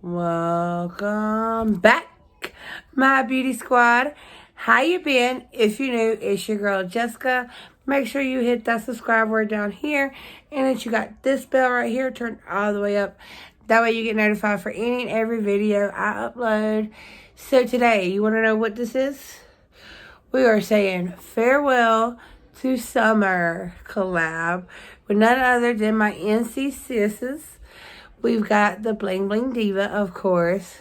Welcome back, my beauty squad. How you been? If you're new, it's your girl Jessica. Make sure you hit that subscribe word down here, and that you got this bell right here turned all the way up. That way you get notified for any and every video I upload. So today, you want to know what this is? We are saying farewell to summer collab with none other than my NC sisters. We've got the Bling Bling Diva, of course.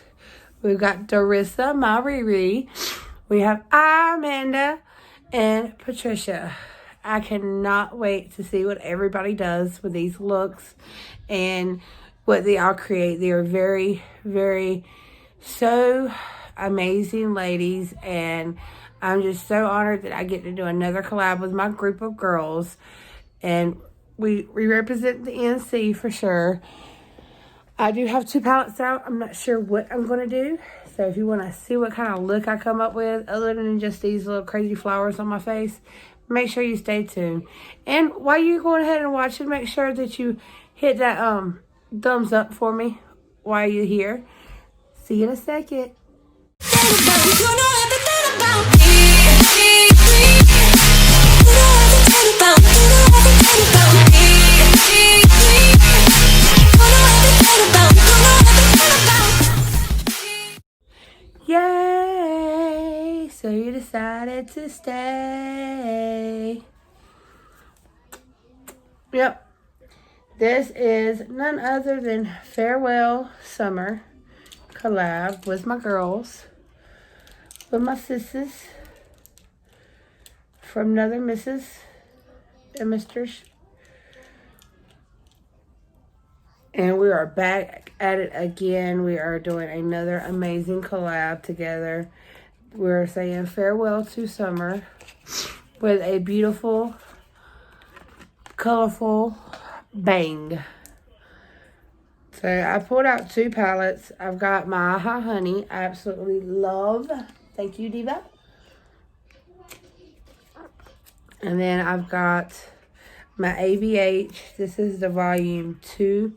We've got Darissa, my Riri. We have Amanda and Patricia. I cannot wait to see what everybody does with these looks and what they all create. They are very, very, so amazing ladies, and I'm just so honored that I get to do another collab with my group of girls, and we represent the NC for sure. I do have 2 palettes out. I'm not sure what I'm going to do. So if you want to see what kind of look I come up with, other than just these little crazy flowers on my face, make sure you stay tuned. And while you're going ahead and watching, make sure that you hit that thumbs up for me while you're here. See you in a second. Yay! So you decided to stay. Yep. This is none other than Farewell Summer collab with my girls, with my sisters from another Mrs. and Misters. And we are back at it again. We are doing another amazing collab together. We're saying farewell to summer with a beautiful, colorful bang. So I pulled out 2 palettes. I've got my Aha Honey. I absolutely love. Thank you, Diva. And then I've got my ABH. This is the volume 2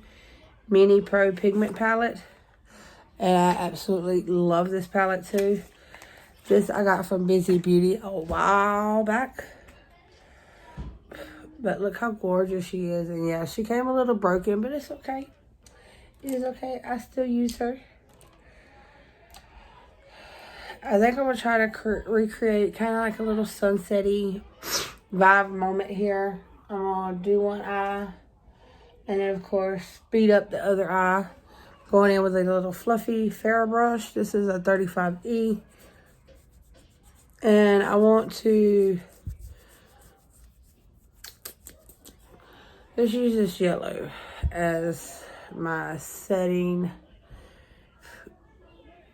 Mini Pro Pigment palette, and I absolutely love this palette too. This I got from Busy Beauty a while back, but look how gorgeous she is. And yeah, she came a little broken, but it's okay. It is okay. I still use her. I think I'm gonna try to recreate kind of like a little sunset-y vibe moment here. I'm gonna do one eye, and then, of course, speed up the other eye. Going in with a little fluffy Farrah brush. This is a 35E. And I want to just use this yellow as my setting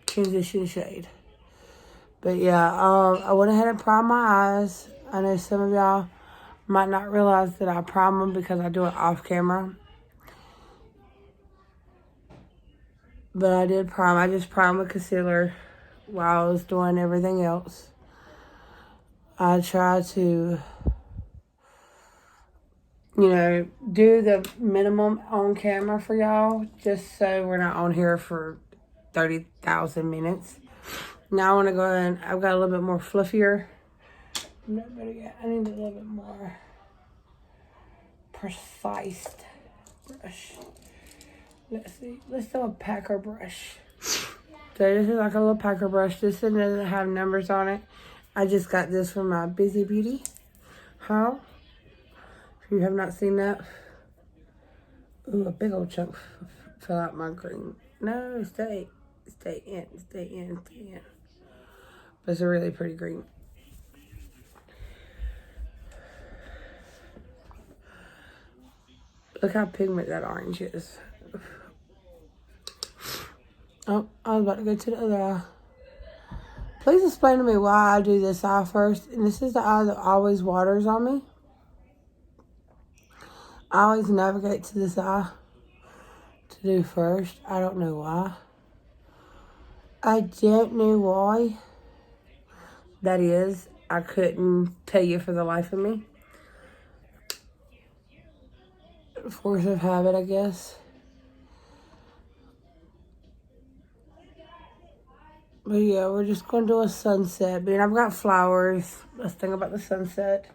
transition shade. But yeah, I went ahead and primed my eyes. I know some of y'all might not realize that I prime them because I do it off camera. But I did prime. I just primed with concealer while I was doing everything else. I try to, you know, do the minimum on camera for y'all, just so we're not on here for 30,000 minutes. Now I want to go in. I've got a little bit more fluffier. I'm not ready yet. I need a little bit more precise brush. Let's see. Let's do a packer brush. So this is like a little packer brush. This one doesn't have numbers on it. I just got this from my Busy Beauty haul. If you have not seen that. Ooh, a big old chunk fell out my green. No, stay in. But it's a really pretty green. Look how pigment that orange is. Oh, I was about to go to the other eye. Please explain to me why I do this eye first. And this is the eye that always waters on me. I always navigate to this eye to do first. I don't know why. I don't know why that is. I couldn't tell you for the life of me. Force of habit, I guess. But yeah, we're just going to do a sunset. But I've got flowers. Let's think about the sunset.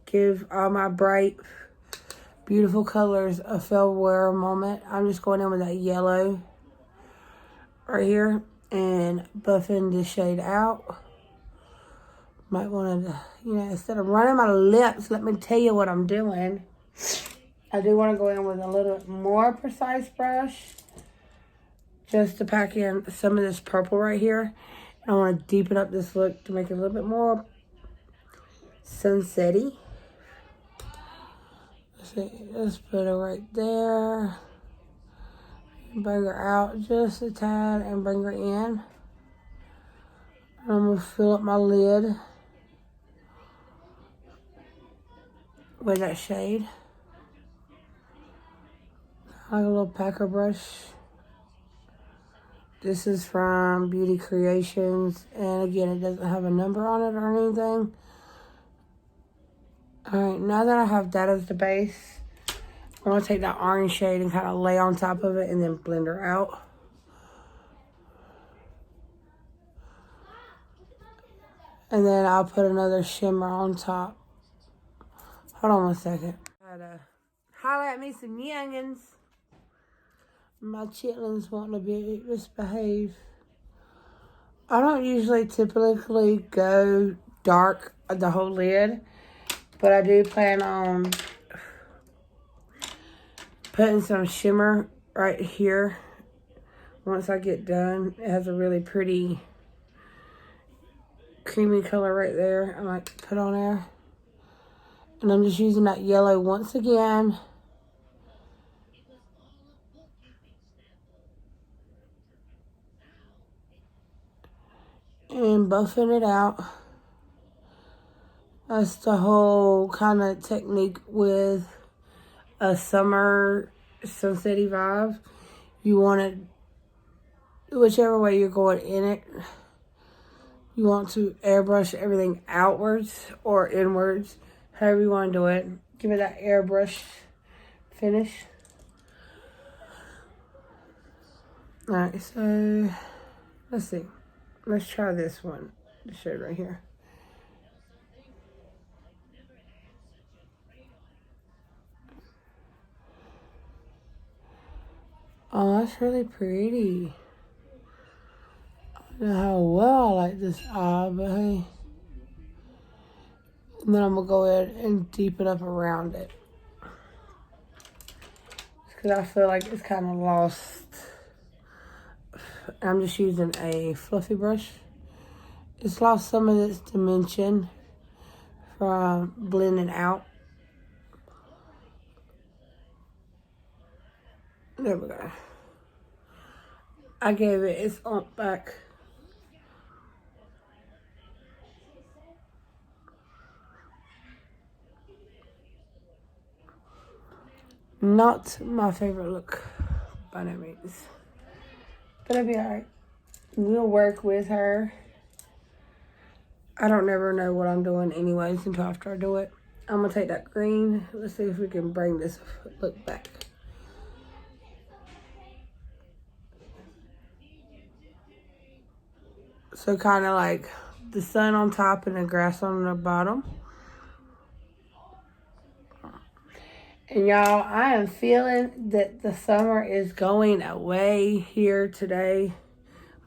Give all my bright, beautiful colors a farewell moment. I'm just going in with that yellow right here and buffing the shade out. Might want to, instead of running my lips, let me tell you what I'm doing. I do want to go in with a little bit more precise brush just to pack in some of this purple right here. I want to deepen up this look to make it a little bit more sunset-y. Let's put her right there. Bring her out just a tad and bring her in. I'm going to fill up my lid with that shade. Like a little packer brush. This is from Beauty Creations. And again, it doesn't have a number on it or anything. Alright, now that I have that as the base, I'm going to take that orange shade and kind of lay on top of it and then blend her out. And then I'll put another shimmer on top. Hold on one second. Gotta holler at me some youngins. My chitlins wanting to be misbehave. I don't usually typically go dark the whole lid, but I do plan on putting some shimmer right here once I get done. It has a really pretty creamy color right there I might put on there. And I'm just using that yellow once again. And buffing it out. That's the whole kind of technique with a summer sunset-y vibe. You want it, whichever way you're going in it, you want to airbrush everything outwards or inwards, however you want to do it. Give it that airbrush finish. Alright, so let's see. Let's try this one, the shade right here. Oh, that's really pretty. I don't know how well I like this eye, but hey. And then I'm going to go ahead and deepen up around it. Because I feel like it's kind of lost. I'm just using a fluffy brush. It's lost some of its dimension from blending out. There we go. I gave it its ump back. Not my favorite look by no means. But it'll be alright. We'll work with her. I don't never know what I'm doing anyways until after I do it. I'm going to take that green. Let's see if we can bring this look back. So kind of like the sun on top and the grass on the bottom. And y'all, I am feeling that the summer is going away here today.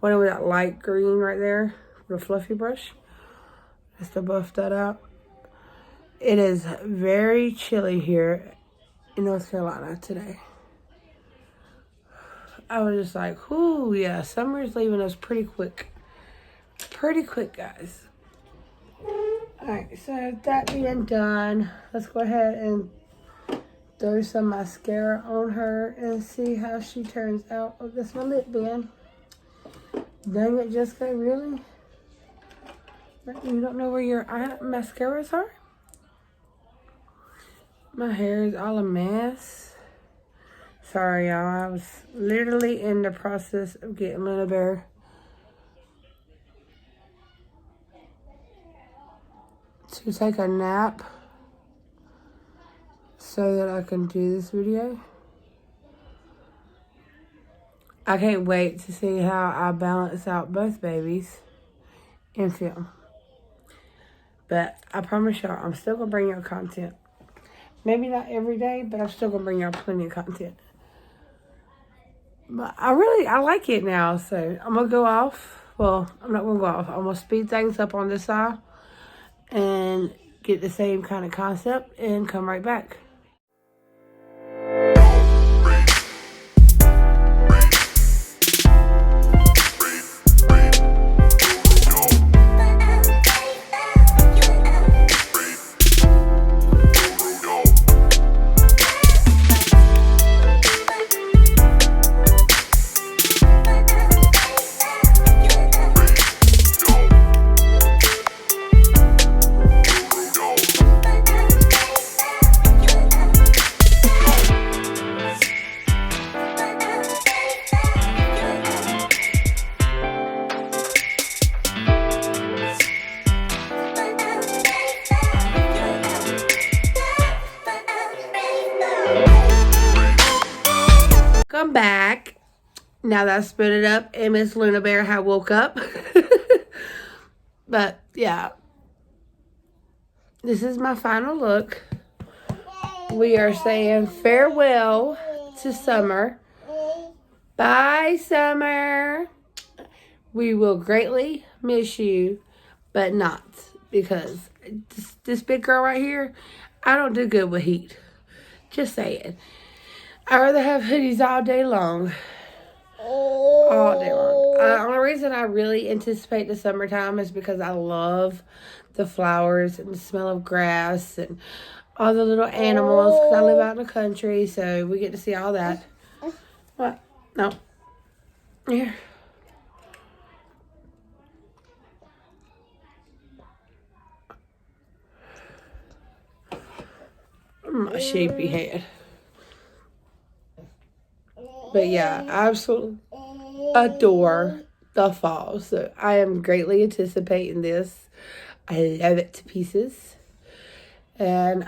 Went with that light green right there with a fluffy brush. Just to buff that out. It is very chilly here in North Carolina today. I was just like, ooh, yeah, summer's leaving us pretty quick. Pretty quick, guys. Alright, so that being done, let's go ahead and throw some mascara on her and see how she turns out. Oh, that's my lip band. Dang it, Jessica, really? You don't know where your mascaras are? My hair is all a mess. Sorry, y'all. I was literally in the process of getting Luna Bear to take a nap so that I can do this video. I can't wait to see how I balance out both babies in film. But I promise y'all, I'm still going to bring y'all content. Maybe not every day, but I'm still going to bring y'all plenty of content. But I like it now, so I'm going to go off. Well, I'm not going to go off. I'm going to speed things up on this side and get the same kind of concept and come right back. Come back. Now that I've split it up and Miss Luna Bear had woke up. But yeah, this is my final look. We are saying farewell to summer. Bye, summer. We will greatly miss you, but not because this big girl right here, I don't do good with heat. Just saying. I'd rather have hoodies all day long. All day long. The only reason I really anticipate the summertime is because I love the flowers and the smell of grass and all the little animals because I live out in the country, so we get to see all that. What? No. Here. My shapy head. But yeah, I absolutely adore the fall. So I am greatly anticipating this. I love it to pieces. And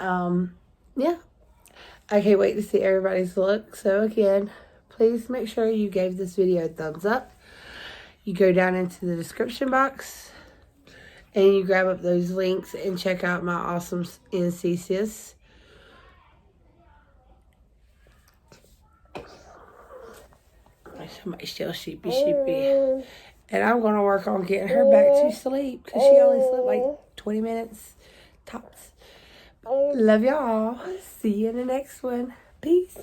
yeah, I can't wait to see everybody's look. So again, please make sure you gave this video a thumbs up. You go down into the description box and you grab up those links and check out my awesome NC sis. Somebody still sheepy. And I'm going to work on getting her back to sleep because she only slept like 20 minutes tops. Love y'all. See you in the next one. Peace.